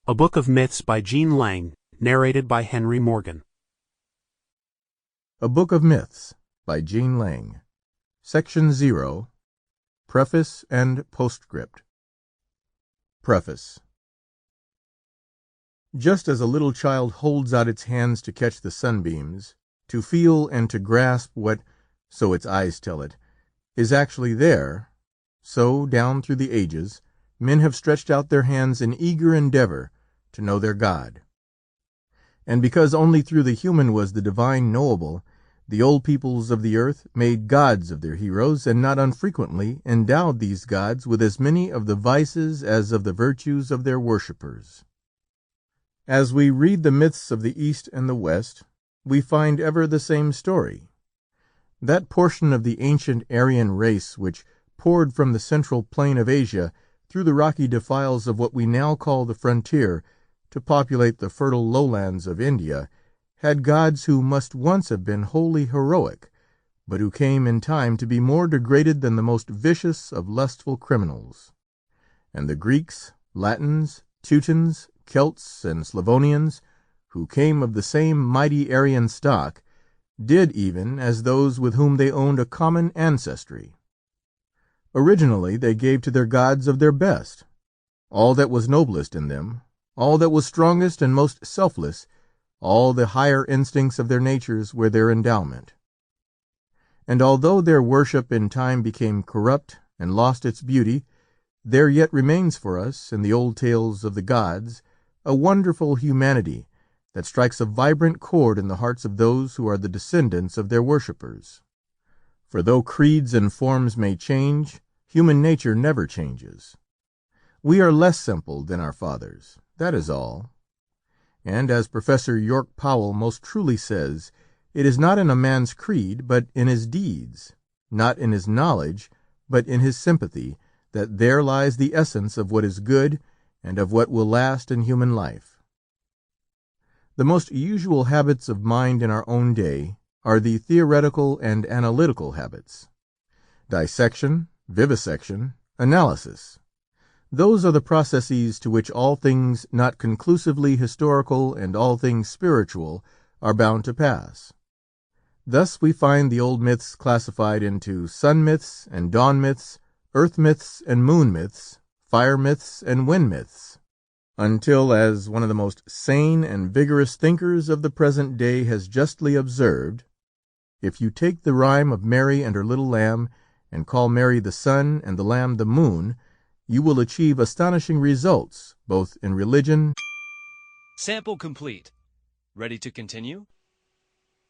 A Book of Myths by Jeanie Lang, narrated by Henry Morgan. A Book of Myths by Jeanie Lang. Section 0. Preface and Postscript. Preface. Just as a little child holds out its hands to catch the sunbeams, to feel and to grasp what, so its eyes tell it, is actually there, so, down through the ages, men have stretched out their hands in eager endeavor to know their God. And because only through the human was the divine knowable, the old peoples of the earth made gods of their heroes, and not unfrequently endowed these gods with as many of the vices as of the virtues of their worshippers. As we read the myths of the East and the West, we find ever the same story. That portion of the ancient Aryan race which poured from the central plain of Asia through the rocky defiles of what we now call the frontier to populate the fertile lowlands of India, had gods who must once have been wholly heroic, but who came in time to be more degraded than the most vicious of lustful criminals. And the Greeks, Latins, Teutons, Celts, and Slavonians, who came of the same mighty Aryan stock, did even as those with whom they owned a common ancestry. Originally they gave to their gods of their best. All that was noblest in them, all that was strongest and most selfless, all the higher instincts of their natures were their endowment. And although their worship in time became corrupt and lost its beauty, there yet remains for us, in the old tales of the gods, a wonderful humanity that strikes a vibrant chord in the hearts of those who are the descendants of their worshippers. For though creeds and forms may change, human nature never changes. We are less simple than our fathers, that is all. And as Professor York Powell most truly says, it is not in a man's creed, but in his deeds, not in his knowledge, but in his sympathy, that there lies the essence of what is good and of what will last in human life. The most usual habits of mind in our own day are the theoretical and analytical habits. Dissection, vivisection, analysis. Those are the processes to which all things not conclusively historical and all things spiritual are bound to pass. Thus we find the old myths classified into sun myths and dawn myths, earth myths and moon myths, fire myths and wind myths, until, as one of the most sane and vigorous thinkers of the present day has justly observed, if you take the rhyme of Mary and her little lamb, and call Mary the sun and the lamb the moon, you will achieve astonishing results, both in religion. Sample complete. Ready to continue?